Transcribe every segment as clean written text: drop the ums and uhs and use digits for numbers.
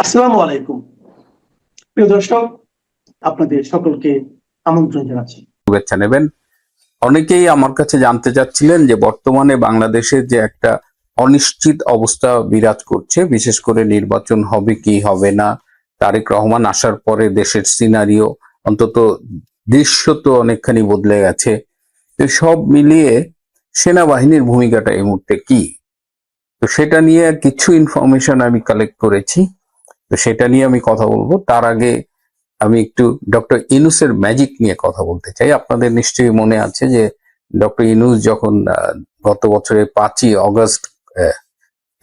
আসসালামু আলাইকুম। প্রিয় দর্শক, আপনাদের সকলকে আমন্ত্রণ জানাচ্ছি। শুভেচ্ছা নেবেন। অনেকেই আমার কাছে জানতে চাচ্ছিলেন যে বর্তমানে বাংলাদেশে যে একটা অনিশ্চিত অবস্থা বিরাজ করছে, বিশেষ করে নির্বাচন হবে কি হবে না, তারেক রহমান আসার পরে দেশের সিনারিও অন্তত দৃশ্য তো অনেকখানি বদলে গেছে। তো সব মিলিয়ে সেনাবাহিনীর ভূমিকাটা এই মুহূর্তে কি, তো সেটা নিয়ে কিছু ইনফরমেশন আমি কালেক্ট করেছি। তো সেটা নিয়ে আমি কথা বলবো। তার আগে আমি একটু ডক্টর ইউনূসের ম্যাজিক নিয়ে কথা বলতে চাই। আপনাদের নিশ্চয়ই মনে আছে যে ডক্টর ইউনূস যখন গত বছরের 5ই অগস্ট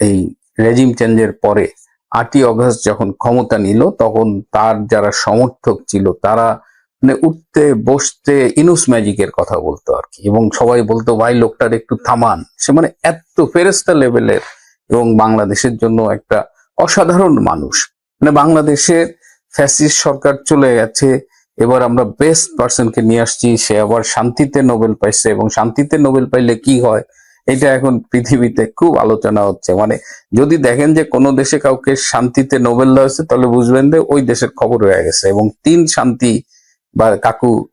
এই রেজিম চেঞ্জের পরে 8ই অগস্ট যখন ক্ষমতা নিল, তখন তার যারা সমর্থক ছিল তারা মানে উঠতে বসতে ইউনূস ম্যাজিকের কথা বলতো আর কি, এবং সবাই বলতো ভাই লোকটার একটু থামান। সে মানে এত ফেরেস্তা লেভেলের, এবং বাংলাদেশের জন্য একটা অসাধারণ মানুষ। মানে বাংলাদেশের ফ্যাসিস্ট সরকার চলে গেছে, এবার আমরা বেস্ট পার্সনকে নিয়ে আসছি, সে আবার শান্তিতে নোবেল পাইছে, এবং শান্তিতে নোবেল পাইলে কি হয় এটা এখন পৃথিবীতে খুব আলোচনা হচ্ছে। মানে যদি দেখেন যে কোনো দেশে কাউকে শান্তিতে নোবেল দেওয়া হয়েছে, তাহলে বুঝবেন যে ওই দেশের খবর হয়ে গেছে। এবং 3 শান্তি বা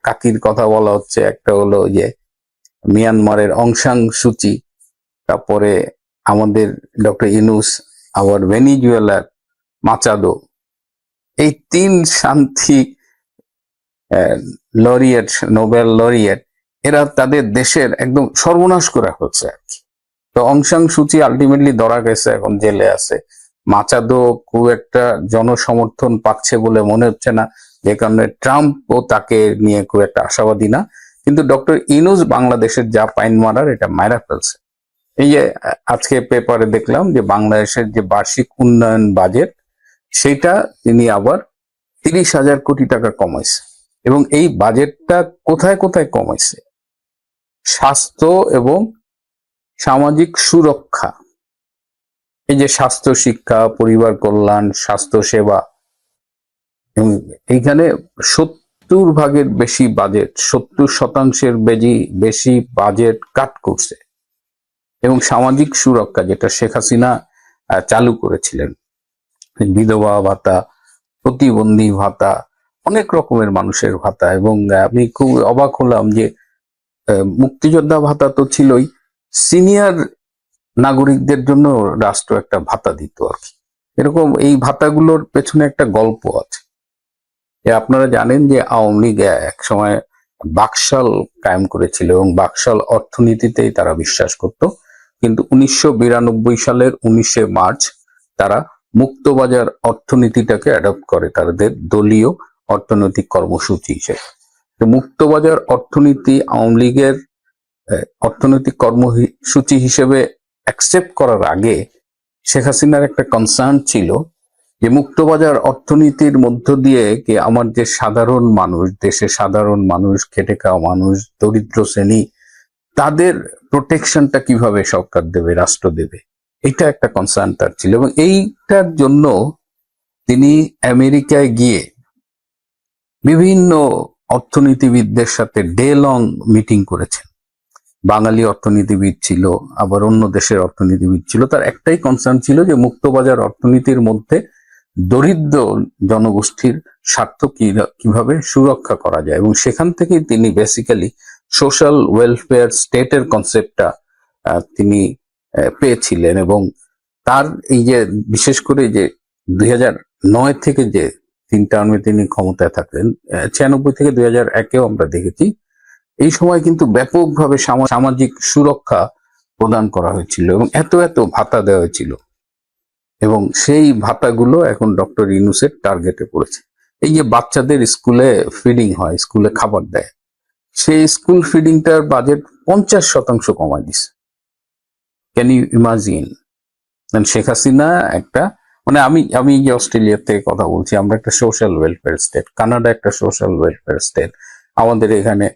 কাকির কথা বলা হচ্ছে। একটা হলো যে মিয়ানমারের অং সান সুচি, তারপরে আমাদের ডক্টর ইউনূস, আবার ভেনিজুয়েলার মাচাদো। এই 3 শান্তি লরিয়েট, নোবেল লরিয়েট, এরা তাদের দেশের একদম সর্বনাশ করা হচ্ছে আর কি। তো অং সান সুচি আলটিমেটলি ধরা গেছে, এখন জেলে আছে। মাচাদো খুব একটা জনসমর্থন পাচ্ছে বলে মনে হচ্ছে না, যে কারণে ট্রাম্পও তাকে নিয়ে খুব একটা আশাবাদী না। কিন্তু ডক্টর ইউনূস বাংলাদেশের যা পাইন মারার, এটা মাইরা ফেলছে। এই যে আজকে পেপারে দেখলাম যে বাংলাদেশের যে বার্ষিক উন্নয়ন বাজেট, সেটা তিনি আবার 30,000 কোটি টাকা কমাইছে। এবং এই বাজেটটা কোথায় কোথায় কমাইছে? স্বাস্থ্য এবং সামাজিক সুরক্ষা, এই যে স্বাস্থ্য শিক্ষা, পরিবার কল্যাণ, স্বাস্থ্য সেবা, এবং এইখানে 70% বেশি বাজেট, 70% বেশি বাজেট কাট করছে। এবং সামাজিক সুরক্ষা, যেটা শেখ হাসিনা চালু করেছিলেন, বিধবা ভাতা, প্রতিবন্ধী ভাতা, অনেক রকমের মানুষের ভাতা। এবং আমি খুব অবাক হলাম যে মুক্তিযোদ্ধা ভাতা তো ছিলই, সিনিয়র নাগরিকদের জন্য রাষ্ট্র একটা ভাতা দিত আর কি। এরকম এই ভাতাগুলোর পেছনে একটা গল্প আছে। আপনারা জানেন যে আওয়ামী লীগ এক সময় বাকশাল কায়েম করেছিল, এবং বাকশাল অর্থনীতিতেই তারা বিশ্বাস করত। কিন্তু 1992 সালের 19শে মার্চ তারা মুক্তবাজার অর্থনীতিটাকে অ্যাডপ্ট করে তাদের দলীয় অর্থনৈতিক কর্মসূচি হিসেবে। মুক্তবাজার অর্থনীতি আওয়ামী লীগের অর্থনৈতিক কর্মসূচি হিসেবে অ্যাকসেপ্ট করার আগে শেখ হাসিনার একটা কনসার্ন ছিল যে মুক্তবাজার অর্থনীতির মধ্য দিয়ে কি আমার যে সাধারণ মানুষ, দেশের সাধারণ মানুষ, খেটে খাওয়া মানুষ, দরিদ্র শ্রেণী, তাদের প্রোটেকশনটা কিভাবে সরকার দেবে, রাষ্ট্র দেবে, এটা একটা কনসার্ন তার ছিল। এবং এইটার জন্য তিনি আমেরিকায় গিয়ে বিভিন্ন অর্থনীতিবিদদের সাথে ডে লং মিটিং করেছেন। বাঙালি অর্থনীতিবিদ ছিল, আবার অন্য দেশের অর্থনীতিবিদ ছিল। তার একটাই কনসার্ন ছিল যে মুক্তবাজার অর্থনীতির মধ্যে দরিদ্র জনগোষ্ঠীর স্বার্থ কিভাবে সুরক্ষা করা যায়। এবং সেখান থেকেই তিনি বেসিক্যালি সোশ্যাল ওয়েলফেয়ার স্টেটের কনসেপ্টটা তিনি পেয়েছিলেন। এবং তার এই যে বিশেষ করে যে 2009 থেকে যে 3 টার্মে তিনি ক্ষমতায় থাকলেন, 96 থেকে 2001-এও আমরা দেখেছি, এই সময় কিন্তু ব্যাপকভাবে সামাজিক সুরক্ষা প্রদান করা হয়েছিল, এবং এত এত ভাতা দেওয়া হয়েছিল। এবং সেই ভাতাগুলো এখন ডক্টর ইউনূসের টার্গেটে পড়েছে। এই যে বাচ্চাদের স্কুলে ফিডিং হয়, স্কুলে খাবার দেয়, সেই স্কুল ফিডিংটার বাজেট 50% কমায় দিছে। Can you imagine? Sheikh Hasina একটা মানে আমি যে অস্ট্রেলিয়া থেকে কথা বলছি, আমরা একটা সোশ্যাল ওয়েলফেয়ার স্টেট, কানাডা একটা সোশ্যাল ওয়েলফেয়ার স্টেট। আমাদের এখানে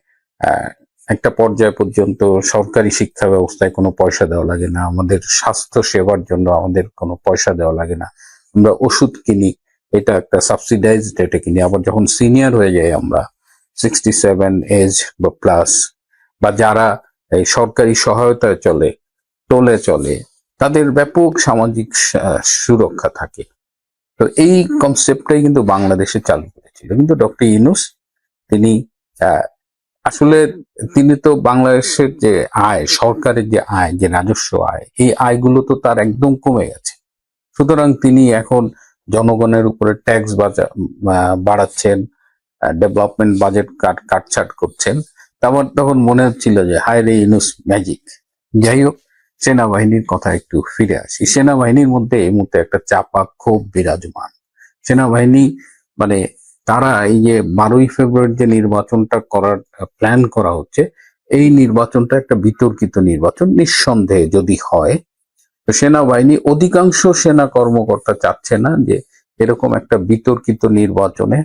একটা পর্যায় পর্যন্ত সরকারি শিক্ষা ব্যবস্থায় কোনো পয়সা দেওয়া লাগে না, আমাদের স্বাস্থ্য সেবার জন্য আমাদের কোনো পয়সা দেওয়া লাগে না, আমরা ওষুধ কিনি, এটা একটা সাবসিডাইজড রেটে কিনি। আবার যখন সিনিয়র হয়ে যাই আমরা, 67 এজ বা প্লাস, বা যারা এই সরকারি সহায়তায় চলে, টোলে চলে, তাদের ব্যাপক সামাজিক সুরক্ষা থাকে। তো এই কনসেপ্টটাই কিন্তু বাংলাদেশে চালু করেছিল, কিন্তু ডক্টর ইউনূস তিনি আসলে তিনি তো বাংলাদেশের যে আয়, সরকারের যে আয়, যে রাজস্ব আয়, এই আয়গুলো তো তার একদম কমে গেছে। সুতরাং তিনি এখন জনগণের উপরে ট্যাক্স বাড়াচ্ছেন, ডেভেলপমেন্ট বাজেট কাটছাট করছেন। তারপর তখন মনে হচ্ছিল যে হায় রে ইউনূস ম্যাজিক। যাই হোক, সেনাবাহিনীর কথা একটু ফিরে আসি। সেনাবাহিনীর মধ্যে এই মুহূর্তে একটা চাপা ক্ষোভ বিরাজমান। সেনাবাহিনী মানে তারা এই যে 12ই ফেব্রুয়ারি যে নির্বাচনটা করার প্ল্যান করা হচ্ছে, এই নির্বাচনটা একটা বিতর্কিত নির্বাচন নিঃসন্দেহে যদি হয়। তো সেনাবাহিনী, অধিকাংশ সেনা কর্মকর্তা চাচ্ছে না যে এরকম একটা বিতর্কিত নির্বাচনে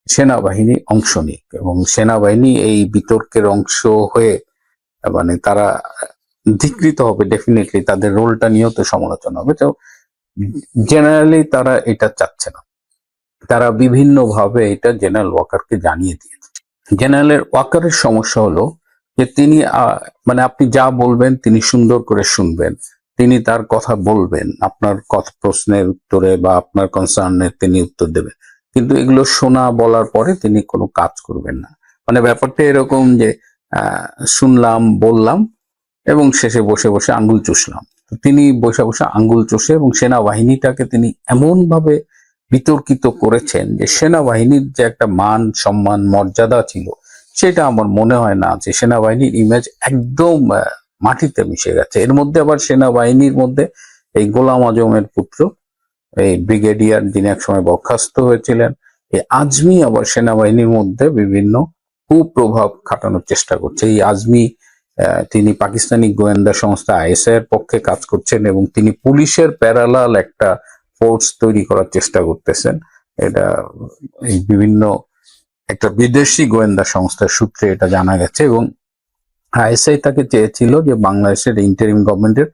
সেনাবাহিনী অংশ নিক, এবং সেনাবাহিনী এই বিতর্কের অংশ হয়ে মানে তারা ধিকৃত হবে। ডেফিনেটলি তাদের রোলটা নিয়েও তো সমালোচনা হবে। তো জেনারেলি তারা এটা চাচ্ছে না। তারা বিভিন্ন ভাবে এটা জেনারেল ওয়াকারকে জানিয়ে দিয়েছে। জেনারেল ওয়াকারের সমস্যা হলো যে তিনি মানে আপনি যা বলবেন তিনি সুন্দর করে শুনবেন, তিনি তার কথা বলবেন, আপনার কথা প্রশ্নের উত্তরে বা আপনার কনসার্নের তিনি উত্তর দেবেন, কিন্তু এগুলো শোনা বলার পরে তিনি কোনো কাজ করবেন না। মানে ব্যাপারটা এরকম যে শুনলাম, বললাম এবং শেষে বসে বসে আঙ্গুল চুষলাম। তিনি বসে বসে আঙ্গুল চষে এবং সেনাবাহিনীটাকে তিনি এমন ভাবে বিতর্কিত করেছেন যে সেনাবাহিনীর যে একটা মান, সম্মান, মর্যাদা ছিল, সেটা আমার মনে হয় না যে সেনাবাহিনীর ইমেজ একদম মাটিতে মিশে গেছে। এর মধ্যে আবার সেনাবাহিনীর মধ্যে এই গোলাম আজমের পুত্র, এই ব্রিগেডিয়ার, যিনি একসময় বরখাস্ত হয়েছিলেন, এই আজমি আবার সেনাবাহিনীর মধ্যে বিভিন্ন কুপ্রভাব খাটানোর চেষ্টা করছে। এই আজমি তিনি পাকিস্তানি গোয়েন্দা সংস্থা আইএসআই এর পক্ষে কাজ করছেন এবং তিনি পুলিশের প্যারালাল একটা ফোর্স তৈরি করার চেষ্টা করতেছেন। এটা এই বিভিন্ন একটা বিদেশি গোয়েন্দা সংস্থার সূত্রে এটা জানা গেছে, এবং আইএসআই তাকে চেয়েছিল যে বাংলাদেশের ইন্টারিম গভর্নমেন্টের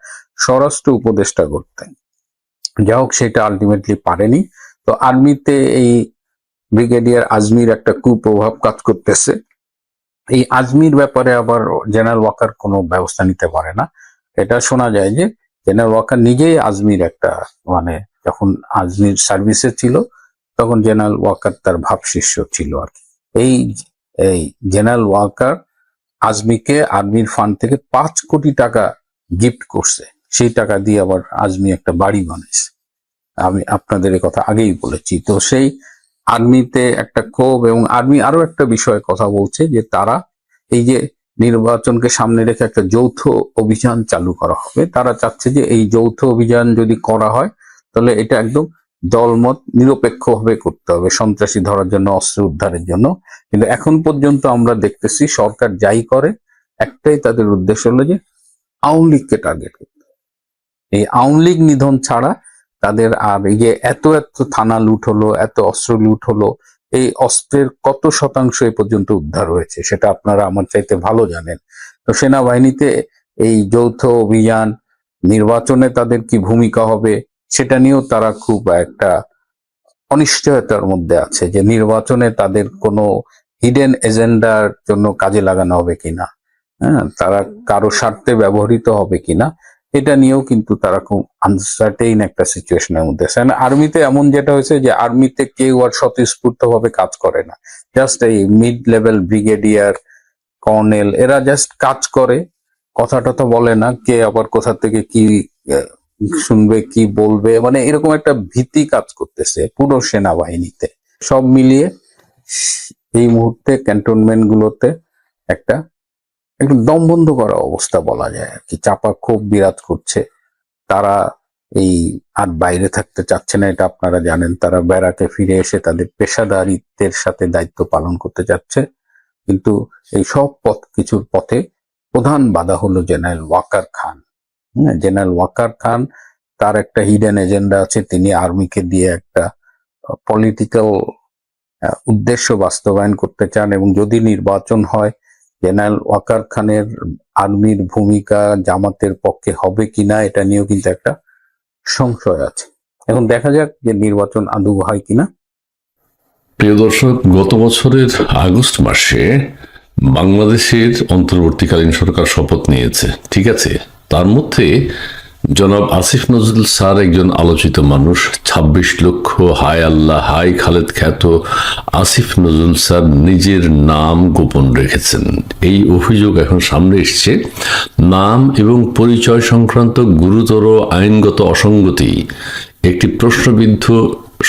স্বরাষ্ট্র উপদেষ্টা করতে। যা হোক, সেটা আলটিমেটলি পারেনি। তো আর্মিতে এই ব্রিগেডিয়ার আজমির একটা কুপ্রভাব কাজ করতেছে। এই আজমির ব্যাপারে আবার জেনারেল ওয়াকার কোনো ব্যবস্থা নিতে পারে না। এটা শোনা যায় যে জেনারেল ওয়াকার নিজেই আজমির একটা মানে যখন আজমির সার্ভিসে ছিল তখন জেনারেল ওয়াকার তার ভাবশিষ্য ছিল আর কি। এই জেনারেল ওয়াকার আজমিকে আর্মির ফান্ড থেকে 5 কোটি টাকা গিফট করছে। সেই টাকা দিয়ে আবার আজমি একটা বাড়ি বানাইছে। আমি আপনাদের এই কথা আগেই বলেছি। তো সেই আর্মিতে একটা ক্ষোভ, এবং আর্মি আরো একটা বিষয়ে কথা বলছে যে তারা এই যে নির্বাচনকে সামনে রেখে একটা যৌথ অভিযান চালু করা হবে। তারা চাচ্ছে যে এই যৌথ অভিযান যদি করা হয় তাহলে এটা একদম দলমত নিরপেক্ষ ভাবে করতে হবে, সন্ত্রাসী ধরার জন্য, অস্ত্র উদ্ধারের জন্য। কিন্তু এখন পর্যন্ত আমরা দেখতেছি সরকার যাই করে একটাই তাদের উদ্দেশ্য হলো যে আওয়ামী লীগকে টার্গেট করতে। এই আওয়ামী লীগ নিধন ছাড়া তাদের আর এই যে এত এত থানা লুট হলো, এত অস্ত্র লুট হলো, এই অস্ত্রের কত শতাংশ এ পর্যন্ত উদ্ধার হয়েছে সেটা আপনারা আমার চাইতে ভালো জানেন। তো সেনাবাহিনীতে এই যৌথ অভিযান, নির্বাচনে তাদের কি ভূমিকা হবে সেটা নিয়েও তারা খুব একটা অনিশ্চয়তার মধ্যে আছে যে নির্বাচনে তাদের কোনো হিডেন এজেন্ডার জন্য কাজে লাগানো হবে কিনা, হ্যাঁ, তারা কারো স্বার্থে ব্যবহৃত হবে কিনা, এটা নিয়েও কিন্তু তারা খুব আনসার্টেইন একটা সিচুয়েশনের মধ্যে আছে। আর্মিতে এমন যেটা হয়েছে যে আর্মিতে কেউ আর স্বতঃস্ফূর্ত ভাবে কাজ করে না। জাস্ট এই মিড লেভেল ব্রিগেডিয়ার, কর্নেল, এরা জাস্ট কাজ করে, কথা টথা বলে না, কে আবার কোথা থেকে কি শুনবে, কি বলবে, মানে এরকম একটা ভীতি কাজ করতেছে পুরো সেনাবাহিনীতে। সব মিলিয়ে এই মুহূর্তে ক্যান্টনমেন্ট গুলোতে একটা একটু দম বন্ধ করা অবস্থা বলা যায় আর কি। চাপা ক্ষোভ বিরাজ করছে। তারা এই আর বাইরে থাকতে চাচ্ছে না, এটা আপনারা জানেন। তারা ব্যারাকে ফিরে এসে তাদের পেশাদারিত্বের সাথে দায়িত্ব পালন করতে চাচ্ছে। কিন্তু এই সব কিছুর পথে প্রধান বাধা হলো জেনারেল ওয়াকার খান। জেনারেল ওয়াকার খান, তার একটা হিডেন এজেন্ডা আছে। তিনি আর্মিকে দিয়ে একটা পলিটিক্যাল উদ্দেশ্য বাস্তবায়ন করতে চান, এবং যদি নির্বাচন হয় জেনারেল ওয়াকার খানের আর্মির ভূমিকা জামাতের পক্ষে হবে কিনা এটা নিয়েও কিন্তু একটা সংশয় আছে। এখন দেখা যাক যে নির্বাচন আদৌ হয় কিনা। প্রিয় দর্শক, গত বছরের আগস্ট মাসে বাংলাদেশের অন্তর্বর্তীকালীন সরকার শপথ নিয়েছে, ঠিক আছে। তার মধ্যে জনাব আসিফ নজরুল স্যার একজন আলোচিত মানুষ। ২৬ লক্ষ হায় আল্লাহ হাই খালেদ খ্যাত আসিফ নজরুল স্যার নিজের নাম গোপন রেখেছেন। এই অভিযোগ এখন সামনে এসছে। নাম এবং পরিচয় সংক্রান্ত গুরুতর আইনগত অসঙ্গতি, একটি প্রশ্নবিদ্ধ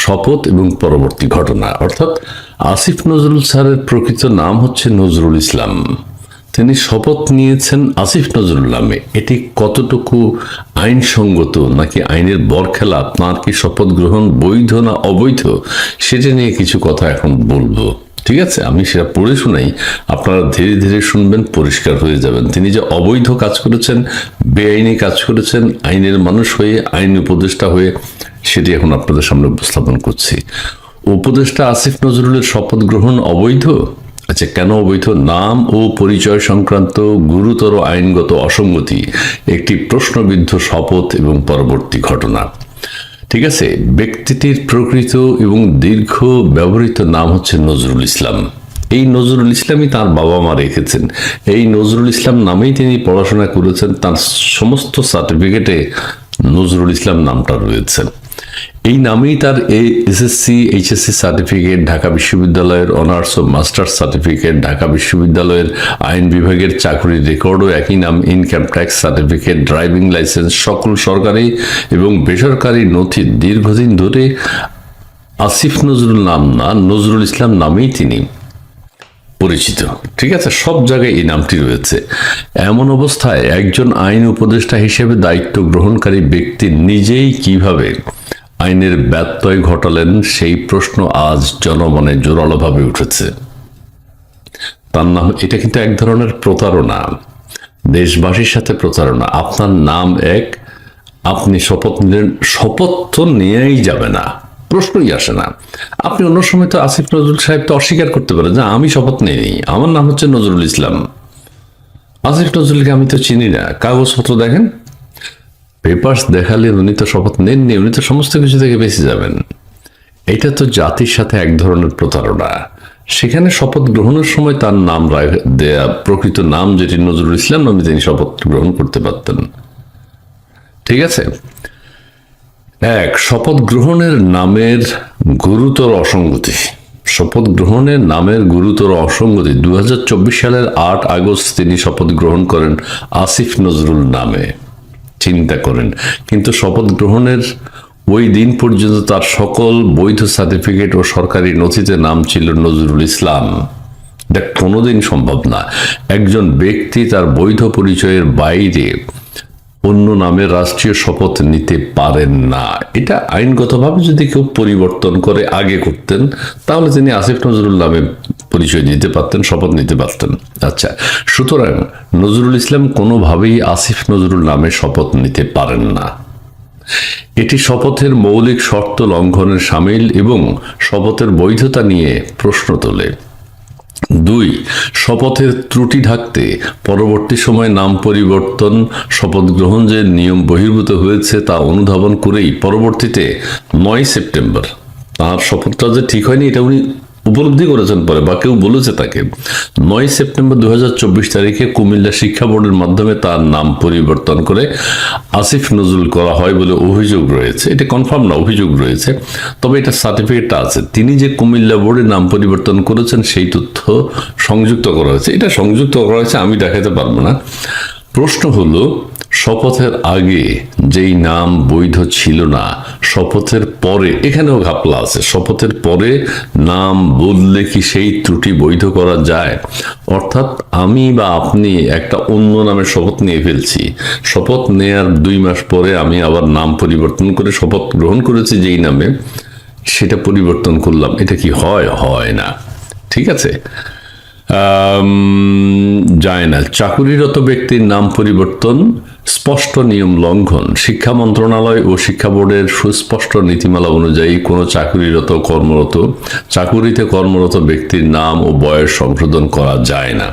শপথ এবং পরবর্তী ঘটনা। অর্থাৎ আসিফ নজরুল স্যারের প্রকৃত নাম হচ্ছে নজরুল ইসলাম। তিনি শপথ নিয়েছেন আসিফ নজরুল নামে। এটি কতটুকু আইনসঙ্গত নাকি আইনের বরখেলাপ, তাঁর কি শপথ গ্রহণ বৈধ না অবৈধ, সেটা নিয়ে কিছু কথা এখন বলবো। ঠিক আছে, আমি সেটা পড়ে শোনাই, আপনারা ধীরে ধীরে শুনবেন, পরিষ্কার হয়ে যাবেন। তিনি যে অবৈধ কাজ করেছেন, বেআইনি কাজ করেছেন, আইনের মানুষ হয়ে, আইন উপদেষ্টা হয়ে, সেটি এখন আপনাদের সামনে উপস্থাপন করছি। উপদেষ্টা আসিফ নজরুলের শপথ গ্রহণ অবৈধ। আচ্ছা, কেন অবৈধ? নাম ও পরিচয় সংক্রান্ত গুরুতর আইনগত অসঙ্গতি, একটি প্রশ্নবিদ্ধ শপথ এবং পরবর্তী ঘটনা। ঠিক আছে, ব্যক্তিটির প্রকৃত এবং দীর্ঘ ব্যবহৃত নাম হচ্ছে নজরুল ইসলাম। এই নজরুল ইসলামই তার বাবা মা রেখেছেন। এই নজরুল ইসলাম নামেই তিনি পড়াশোনা করেছেন। তার সমস্ত সার্টিফিকেটে নজরুল ইসলাম নামটা রয়েছে। এই নামেই তার এসএসসি এইচএসসি সার্টিফিকেট, ঢাকা বিশ্ববিদ্যালয়ের অনার্স ও মাস্টার্স সার্টিফিকেট, ঢাকা বিশ্ববিদ্যালয়ের আইন বিভাগের চাকরির রেকর্ডও একই নাম, income tax certificate, driving licence, সকল সরকারি এবং বেসরকারি নথি দীর্ঘদিন ধরে আসিফ নজরুল নাম না, নজরুল ইসলাম নামেই তিনি পরিচিত। ঠিক আছে, সব জায়গায় এই নামটি রয়েছে। এমন অবস্থায় একজন আইন উপদেষ্টা হিসেবে দায়িত্ব গ্রহণকারী ব্যক্তি নিজেই কিভাবে আইনের ব্যত্যয় ঘটালেন, সেই প্রশ্ন আজ জনমনে জোরালোভাবে উঠেছে। তার নাম, এটা কিন্তু এক ধরনের প্রতারণা, দেশবাসীর সাথে প্রতারণা। আপনার নাম এক, আপনি শপথ নিলেন, শপথ তো নিয়েই যাবে না, প্রশ্নই আসে না। আপনি অন্য সময় তো আসিফ নজরুল সাহেব তো অস্বীকার করতে পারেন যে আমি শপথ নিইনি, আমার নাম হচ্ছে নজরুল ইসলাম। আসিফ নজরুলকে আমি তো চিনি না, কাগজপত্র দেখেন, পেপার্স দেখালে উনি তো শপথ নেননি, উনি তো সমস্ত কিছু থেকে বেঁচে যাবেন। এটা তো জাতির সাথে এক ধরনের প্রতারণা। সেখানে শপথ গ্রহণের সময় তার নাম দেয়া, প্রকৃত নাম যেটি নজরুল ইসলাম নামে তিনি শপথ গ্রহণ করতে পারতেন। ঠিক আছে, এক, শপথ গ্রহণের নামের গুরুতর অসঙ্গতি। শপথ গ্রহণের নামের গুরুতর অসঙ্গতি। 2024 সালের 8 আগস্ট তিনি শপথ গ্রহণ করেন আসিফ নজরুল নামে। চিন্তা করেন, কিন্তু শপথ গ্রহণের ওই দিন পর্যন্ত তার সকল বৈধ সার্টিফিকেট ও সরকারি নথিতে নাম ছিল নজরুল ইসলাম। এটা কোনোদিন সম্ভব না। একজন ব্যক্তি তার বৈধ পরিচয়ের বাইরে অন্য নামে রাষ্ট্রীয় শপথ নিতে পারেন না। এটা আইনগতভাবে যদি কেউ পরিবর্তন করে আগে করতেন, তাহলে তিনি আসিফ নজরুল নামে পরিচয় দিতে পারতেন, শপথ নিতে পারতেন। আচ্ছা, সুতরাং নজরুল ইসলাম কোনোভাবেই আসিফ নজরুল নামে শপথ নিতে পারেন না। এটি শপথের মৌলিক শর্ত লঙ্ঘনের শামিল এবং শপথের বৈধতা নিয়ে প্রশ্ন তোলে। 2, শপথের ত্রুটি ঢাকতে পরবর্তী সময়ে নাম পরিবর্তন, শপথ গ্রহণ যে নিয়ম বহির্ভূত হয়েছে তা অনুধাবন করেই পরবর্তীতে 9 সেপ্টেম্বর, তার শপথটা যে ঠিক হয়নি এটা উনি উপলব্ধি করেছেন পরে, বা কেউ বলেছে তাকে। 9 সেপ্টেম্বর 2024 তারিখে কুমিল্লা শিক্ষা বোর্ডের মাধ্যমে তার নাম পরিবর্তন করে আসিফ নজরুল করা হয় বলে অভিযোগ রয়েছে। এটা কনফার্ম না, অভিযোগ রয়েছে, তবে এটা সার্টিফিকেটটা আছে। তিনি যে কুমিল্লা বোর্ডে নাম পরিবর্তন করেছেন সেই তথ্য সংযুক্ত করা হয়েছে। এটা সংযুক্ত করা হয়েছে, আমি দেখাতে পারবো না। প্রশ্ন হলো, শপথের আগে যেই নাম বৈধ ছিল না, শপথের পরে, এখানেও ঘাপলা আছে, শপথের পরে নাম বদলে কি সেই ত্রুটি বৈধ করা যায়? অর্থাৎ আমি বা আপনি একটা অন্য নামে শপথ নিয়ে ফেলছি, শপথ নেয়ার 2 মাস পরে আমি আবার নাম পরিবর্তন করে শপথ গ্রহণ করেছি যেই নামে, সেটা পরিবর্তন করলাম, এটা কি হয়? হয় না। ঠিক আছে, যায় না। চাকুরিরত ব্যক্তির নাম পরিবর্তন স্পষ্ট নিয়ম লঙ্ঘন। শিক্ষা মন্ত্রণালয় ও শিক্ষা বোর্ডের সুস্পষ্ট নীতিমালা অনুযায়ী কোনো চাকুরিতে কর্মরত ব্যক্তির নাম ও বয়স সংশোধন করা যায় না।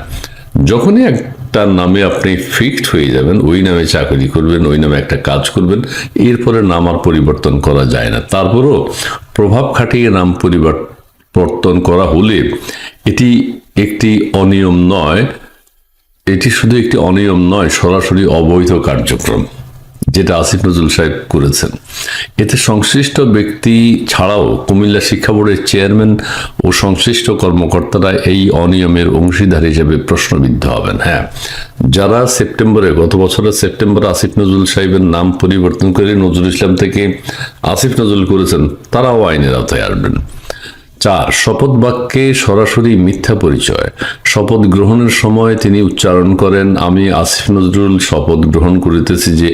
যখনই একটা নামে আপনি ফিক্সড হয়ে যাবেন, ওই নামে চাকরি করবেন, ওই নামে একটা কাজ করবেন, এরপরে নাম আর পরিবর্তন করা যায় না। তারপরও প্রভাব খাটিয়ে নাম পরিবর্তন করা হলে এটি একটি অনিয়ম নয়, এটি শুধু একটি অনিয়ম নয়, সরাসরি অবৈধ কার্যক্রম। যেটা আসিফ নজরুল সাহেব করেছেন, এতে সংশ্লিষ্ট ব্যক্তি ছাড়াও কুমিল্লা শিক্ষা বোর্ডের চেয়ারম্যান ও সংশ্লিষ্ট কর্মকর্তারা এই অনিয়মের অংশীদার হিসেবে প্রশ্নবিদ্ধ হবেন। হ্যাঁ, যারা গত বছরের সেপ্টেম্বরে আসিফ নজরুল সাহেবের নাম পরিবর্তন করে নজরুল ইসলাম থেকে আসিফ নজরুল করেছেন, তারাও আইনের আওতায় আসবেন। 4, শপথ বাক্যে সরাসরি মিথ্যা পরিচয়। শপথ গ্রহণের সময় তিনি উচ্চারণ করেন, আমি আসিফ নজরুল শপথ গ্রহণ করিতেছি যে,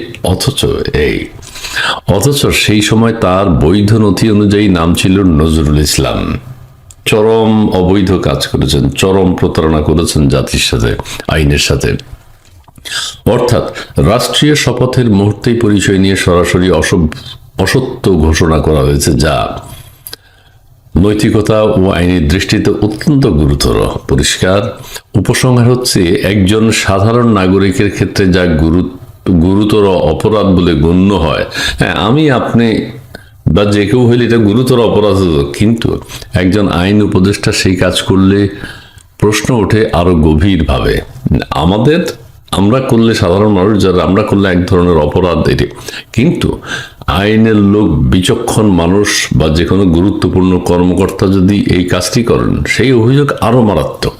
অথচ সেই সময় তার বৈধ নথি অনুযায়ী নাম ছিল নজরুল ইসলাম। চরম অবৈধ কাজ করেছেন, চরম প্রতারণা করেছেন জাতির সাথে, আইনের সাথে। অর্থাৎ রাষ্ট্রীয় শপথের মুহূর্তেই পরিচয় নিয়ে সরাসরি অসত্য ঘোষণা করা হয়েছে, যা নৈতিকতা ও আইনের দৃষ্টিতে অত্যন্ত গুরুতর। পরিষ্কার উপসংহার হচ্ছে, একজন সাধারণ নাগরিকের ক্ষেত্রে যা গুরুতর অপরাধ বলে গণ্য হয়, হ্যাঁ, আপনি বা যে কেউ হইলে এটা গুরুতর অপরাধ হতো, কিন্তু একজন আইন উপদেষ্টা সেই কাজ করলে প্রশ্ন ওঠে আরো গভীরভাবে। আমরা করলে, সাধারণ মানুষ যারা, আমরা করলে এক ধরনের অপরাধ এটি, কিন্তু আইনের লোক, বিচক্ষণ মানুষ বা যে কোনো গুরুত্বপূর্ণ কর্মকর্তা যদি এই কাজটি করেন, সেই অভিযোগ আরো মারাত্মক।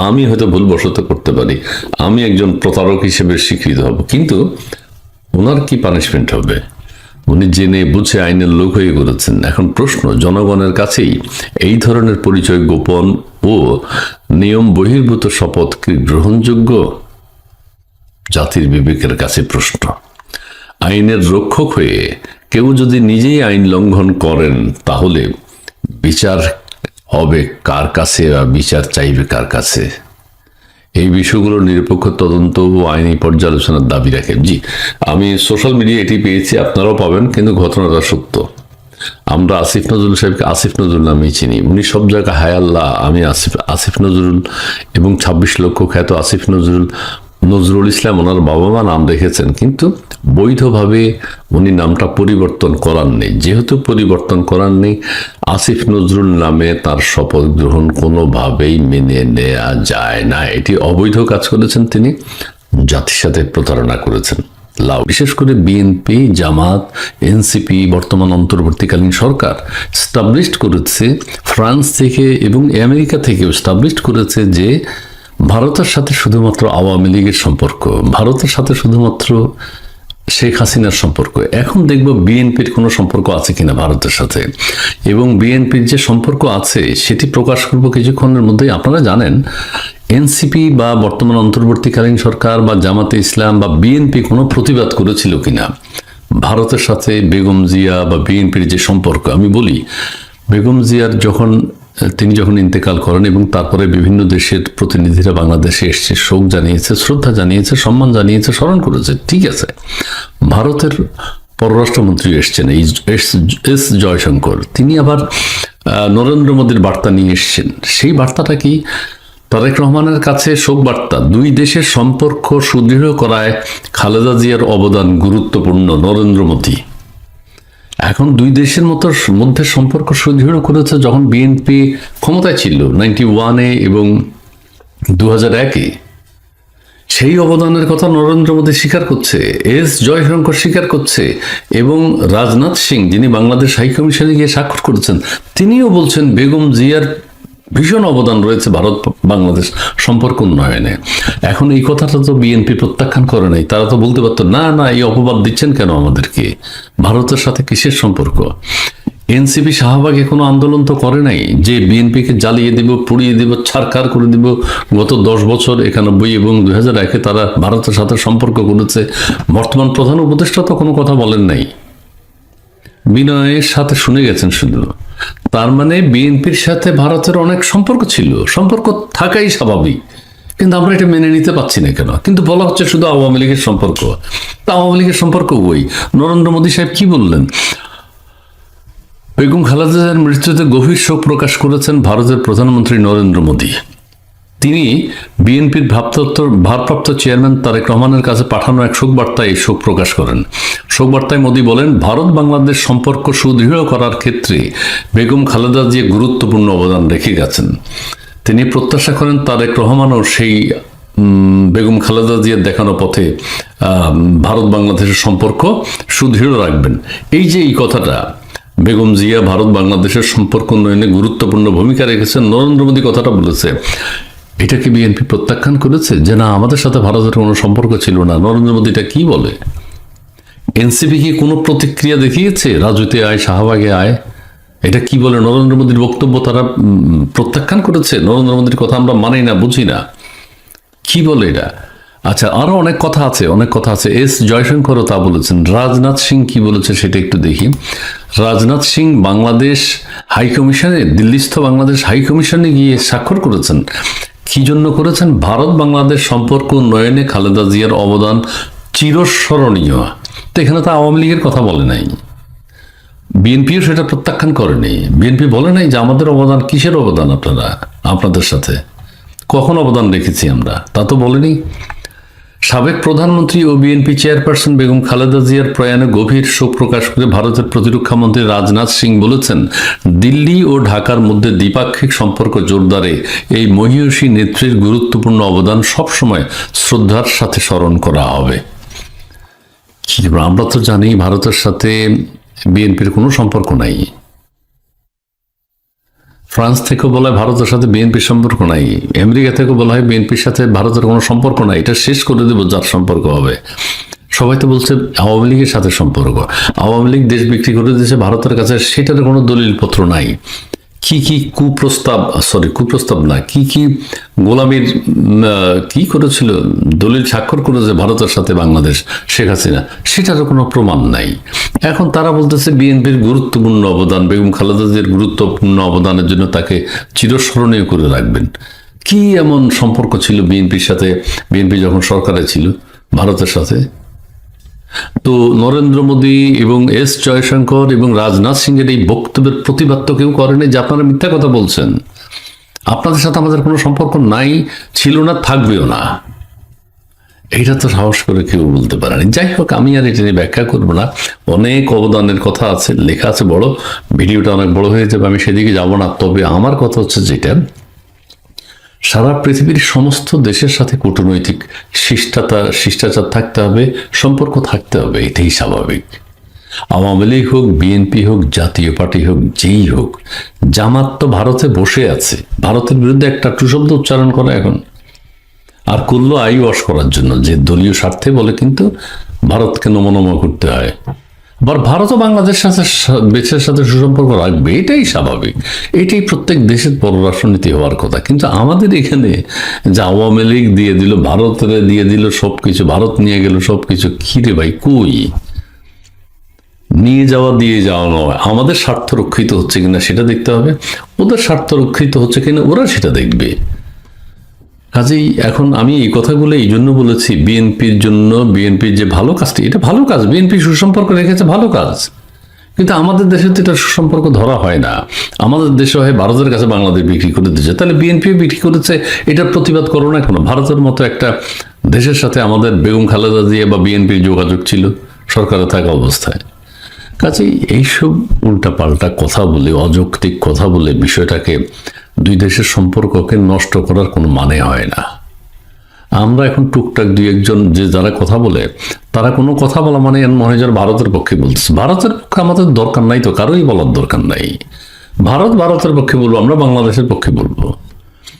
আমি হয়তো ভুলবশত করতে পারি, আমি একজন প্রতারক হিসেবে স্বীকৃত হব, কিন্তু ওনার কি পানিশমেন্ট হবে? উনি জেনে বুঝে আইনের লোক হয়ে করেছেন। এখন প্রশ্ন, জনগণের কাছেই এই ধরনের পরিচয় গোপন ও নিয়ম বহির্ভূত শপথ কি গ্রহণযোগ্য? জাতির বিবেকের কাছে প্রশ্ন। আইনের রক্ষক হয়ে কেউ যদি নিজেই আইন লঙ্ঘন করেন, তাহলে বিচার হবে কার কাছে বা বিচার চাইবে কার কাছে? এই বিষয়গুলো নিরপেক্ষ তদন্ত ও আইনি পর্যালোচনার দাবি রাখে। জি, আমি সোশ্যাল মিডিয়া এটি পেয়েছি, আপনারাও পাবেন, কিন্তু ঘটনাটা সত্য। আমরা আসিফ নজরুল সাহেবকে আসিফ নজরুল নামেই চিনি। উনি সব জায়গায় হায় আল্লাহ আমি আসিফ নজরুল এবং 26 লক্ষ খ্যাত আসিফ নজরুল ইসলাম ওনার বাবা মা নাম রেখেছেন, কিন্তু বৈধভাবে উনি নামটা পরিবর্তন করার নেই। যেহেতু পরিবর্তন করার নেই, আসিফ নজরুল নামে তার শপথ গ্রহণ কোনোভাবেই মেনে নেওয়া যায় না। এটি অবৈধ কাজ করেছেন তিনি, জাতির সাথে প্রতারণা করেছেন। বিশেষ করে বিএনপি, জামাত, এনসিপি, বর্তমান অন্তর্বর্তীকালীন সরকার স্টাবলিশড করেছে, ফ্রান্স থেকে এবং আমেরিকা থেকেও স্টাবলিশড করেছে যে ভারতের সাথে শুধুমাত্র আওয়ামী লীগের সম্পর্ক, ভারতের সাথে শুধুমাত্র শেখ হাসিনার সম্পর্ক। এখন দেখব বিএনপির কোনো সম্পর্ক আছে কিনা ভারতের সাথে, এবং বিএনপির যে সম্পর্ক আছে সেটি প্রকাশ করব কিছুক্ষণের মধ্যেই। আপনারা জানেন এনসিপি বা বর্তমান অন্তর্বর্তীকালীন সরকার বা জামাতে ইসলাম বা বিএনপি কোনো প্রতিবাদ করেছিল কিনা ভারতের সাথে? বেগম জিয়া বা বিএনপির যে সম্পর্ক, আমি বলি, বেগম জিয়ার তিনি যখন ইন্তেকাল করেন এবং তারপরে বিভিন্ন দেশের প্রতিনিধিরা বাংলাদেশে এসছে, শোক জানিয়েছে, শ্রদ্ধা জানিয়েছে, সম্মান জানিয়েছে, স্মরণ করেছে, ঠিক আছে। ভারতের পররাষ্ট্রমন্ত্রী এসছেন, এস জয়শঙ্কর, তিনি আবার নরেন্দ্র মোদীর বার্তা নিয়ে এসছেন। সেই বার্তাটা কি? তারেক রহমানের কাছে শোক বার্তা। দুই দেশের সম্পর্ক সুদৃঢ় করায় খালেদা জিয়ার অবদান গুরুত্বপূর্ণ, নরেন্দ্র মোদী। এখন দুই দেশের মধ্যে সম্পর্ক সুদৃঢ় করেছে যখন বিএনপি ক্ষমতায় ছিল 91-এ এবং 2001-এ। সেই অবদানের কথা নরেন্দ্র মোদী স্বীকার করছে, এস জয়শঙ্কর স্বীকার করছে, এবং রাজনাথ সিং, যিনি বাংলাদেশ হাই কমিশনে গিয়ে স্বাক্ষর করেছেন, তিনিও বলছেন বেগম জিয়ার ভীষণ অবদান রয়েছে ভারত বাংলাদেশ সম্পর্ক উন্নয়নে। এখন এই কথাটা তো বিএনপি প্রত্যাখ্যান করে নাই। তারা তো বলতে পারতো, না না, এই অপবাদ দিচ্ছেন কেন আমাদেরকে, ভারতের সাথে কিসের সম্পর্ক? এনসিপি শাহবাগে কোনো আন্দোলন তো করে নাই যে বিএনপিকে জ্বালিয়ে দিব, পুড়িয়ে দিব, ছারখার করে দিব। গত 10 বছর 91 এবং 2001-এ তারা ভারতের সাথে সম্পর্ক করেছে। বর্তমান প্রধান উপদেষ্টা তো কোনো কথা বলেন নাই, বিনয়ের সাথে শুনে গেছেন শুধু। তার মানে বিএনপির সাথে ভারতের অনেক সম্পর্ক ছিল, সম্পর্ক থাকাই স্বাভাবিক, কিন্তু আমরা এটা মেনে নিতে পারছি না কেন? কিন্তু বলা হচ্ছে শুধু আওয়ামী লীগের সম্পর্ক। তা আওয়ামী লীগের সম্পর্ক ওই নরেন্দ্র মোদী সাহেব কি বললেন? বেগম খালেদা জিয়ার মৃত্যুতে গভীর শোক প্রকাশ করেছেন ভারতের প্রধানমন্ত্রী নরেন্দ্র মোদী। তিনি বিএনপির ভারপ্রাপ্ত চেয়ারম্যান তারেক রহমানের কাছে পাঠানো এক শোক বার্তায় শোক প্রকাশ করেন। শোক বার্তায় মোদী বলেন, ভারত বাংলাদেশ সম্পর্ক সুদৃঢ় করার ক্ষেত্রে বেগম খালেদা জিয়া গুরুত্বপূর্ণ অবদান রেখে গেছেন। তিনি প্রত্যাশা করেন তারেক রহমানও সেই বেগম খালেদা জিয়ার দেখানো পথে ভারত বাংলাদেশের সম্পর্ক সুদৃঢ় রাখবেন। এই যে এই কথাটা, বেগম জিয়া ভারত বাংলাদেশের সম্পর্ক উন্নয়নে গুরুত্বপূর্ণ ভূমিকা রেখেছেন, নরেন্দ্র মোদী কথাটা বলেছে, এটা কি বিএনপি প্রত্যাখ্যান করেছে যে না আমাদের সাথে ভারতের কোনো সম্পর্ক ছিল না? নরেন্দ্র মোদী এটা কি বলে? এনসিপি কি কোনো প্রতিক্রিয়া দেখিয়েছে? রাজুতে আয়, শাহবাগে আয়, এটা কি বলে? নরেন্দ্র মোদীর বক্তব্য তারা প্রত্যাখ্যান করেছে। নরেন্দ্র মোদীর কথা আমরা মানি না, বুঝি না, কি বলে এটা? আচ্ছা, আরো অনেক কথা আছে, অনেক কথা আছে। এস জয়শঙ্করও তা বলেছেন। রাজনাথ সিং কি বলেছে সেটা একটু দেখি। রাজনাথ সিং বাংলাদেশ হাইকমিশনে, দিল্লিস্থ বাংলাদেশ হাইকমিশনে গিয়ে স্বাক্ষর করেছেন। কি জন্য করেছেন? ভারত বাংলাদেশ সম্পর্ক উন্নয়নে খালেদা জিয়ার অবদান চিরস্মরণীয়। তো এখানে তো আওয়ামী লীগের কথা বলে নাই, বিএনপিও সেটা প্রত্যাখ্যান করেনি। বিএনপি বলে নাই যে আমাদের অবদান, কিসের অবদান আপনারা, আপনাদের সাথে কখন অবদান রেখেছি আমরা, তা তো বলেনি। সাবেক প্রধানমন্ত্রী ও বিএনপি চেয়ারপারসন বেগম খালেদা জিয়ার প্রয়াণে গভীর শোক প্রকাশ করে ভারতের প্রতিরক্ষা মন্ত্রী রাজনাথ সিং বলেছেন, দিল্লি ও ঢাকার মধ্যে দ্বিপাক্ষিক সম্পর্ক জোরদারে এই মহীয়সী নেত্রীর গুরুত্বপূর্ণ অবদান সবসময় শ্রদ্ধার সাথে স্মরণ করা হবে। কি, আমরা তো জানি ভারতের সাথে বিএনপির কোনো সম্পর্ক নাই। ফ্রান্স থেকেও বলা হয় ভারতের সাথে বিএনপির সম্পর্ক নাই। আমেরিকা থেকেও বলা হয় বিএনপির সাথে ভারতের কোনো সম্পর্ক নাই, এটা শেষ করে দেবো যার সম্পর্ক হবে। সবাই তো বলছে আওয়ামী লীগের সাথে সম্পর্ক। আওয়ামী লীগ দেশ বিক্রি করে দিয়েছে ভারতের কাছে, সেটার কোনো দলিলপত্র নাই। কি কি কুপ্রস্তাব না, কি কি গোলামীর কি করেছিল, দলিল স্বাক্ষর করেছে ভারতের সাথে বাংলাদেশ, শেখ হাসিনা, সেটারও কোনো প্রমাণ নাই। এখন তারা বলতেছে বিএনপির গুরুত্বপূর্ণ অবদান, বেগম খালেদা জিয়ার গুরুত্বপূর্ণ অবদানের জন্য তাকে চিরস্মরণীয় করে রাখবেন। কি এমন সম্পর্ক ছিল বিএনপির সাথে, বিএনপি যখন সরকারে ছিল ভারতের সাথে? তো নরেন্দ্র মোদী এবং এস জয়শঙ্কর এবং রাজনাথ সিং এর এই বক্তব্যের প্রতিবাদ তো কেউ করেনি যে আপনারা মিথ্যা কথা বলছেন, আপনাদের সাথে আমাদের কোনো সম্পর্ক নাই, ছিল না, থাকবেও না। এইটা তো সাহস করে কেউ বলতে পারেনি। যাই হোক, আমি আর এটা নিয়ে ব্যাখ্যা করবো না। অনেক অবদানের কথা আছে, লেখা আছে বড়, ভিডিওটা অনেক বড় হয়ে যাবে, আমি সেদিকে যাব না। তবে আমার কথা হচ্ছে যেটা, সারা পৃথিবীর সমস্ত দেশের সাথে কূটনৈতিক শিষ্টাচার থাকতে হবে, সম্পর্ক থাকতে হবে, এটাই স্বাভাবিক। আওয়ামী লীগ হোক, বিএনপি হোক, জাতীয় পার্টি হোক, যেই হোক, জামাত তো ভারতে বসে আছে, ভারতের বিরুদ্ধে একটা টুশব্দ উচ্চারণ করা এখন আর করলো আই ওয়াশ করার জন্য, যে দলীয় স্বার্থে বলে, কিন্তু ভারতকে নমনম করতে হয়। আবার ভারতও বাংলাদেশের সাথে সুসম্পর্ক রাখবে, এটাই স্বাভাবিক, এটাই প্রত্যেক দেশের পররাষ্ট্রনীতি হওয়ার কথা। কিন্তু আমাদের এখানে যে আওয়ামী লীগ দিয়ে দিল, ভারতের দিয়ে দিল সবকিছু, ভারত নিয়ে গেল সবকিছু, কি রে ভাই, কই নিয়ে যাওয়া দিয়ে যাওয়া নয়, আমাদের স্বার্থ রক্ষিত হচ্ছে কিনা সেটা দেখতে হবে, ওদের স্বার্থ রক্ষিত হচ্ছে কিনা ওরা সেটা দেখবে। কাজেই এখন আমি এই কথাগুলো এই জন্য বলেছি, বিএনপির জন্য, বিএনপির যে ভালো কাজটি, এটা ভালো কাজ, বিএনপি সুসম্পর্ক রেখেছে, ভালো কাজ। কিন্তু আমাদের দেশে তো এটা সুসম্পর্ক ধরা হয় না। আমাদের দেশে হয় ভারতের কাছে বাংলাদেশ বিক্রি করে দিচ্ছে, তাহলে বিএনপিও বিক্রি করেছে, এটার প্রতিবাদ করো না কেন? ভারতের মতো একটা দেশের সাথে আমাদের বেগম খালেদা জিয়া বা বিএনপির যোগাযোগ ছিল সরকারে থাকা অবস্থায়। কাজেই এইসব উল্টাপাল্টা কথা বলে, অযৌক্তিক কথা বলে বিষয়টাকে, দুই দেশের সম্পর্ককে নষ্ট করার কোনো মানে হয় না। আমরা এখন টুকটাক দুই একজন যে যারা কথা বলে, তারা কোনো কথা বলা মানে মনে হয় ভারতের পক্ষে বলতেছে। ভারতের পক্ষে আমাদের দরকার নাই তো, কারোই বলার দরকার নাই। ভারতের পক্ষে বলবো, আমরা বাংলাদেশের পক্ষে বলবো।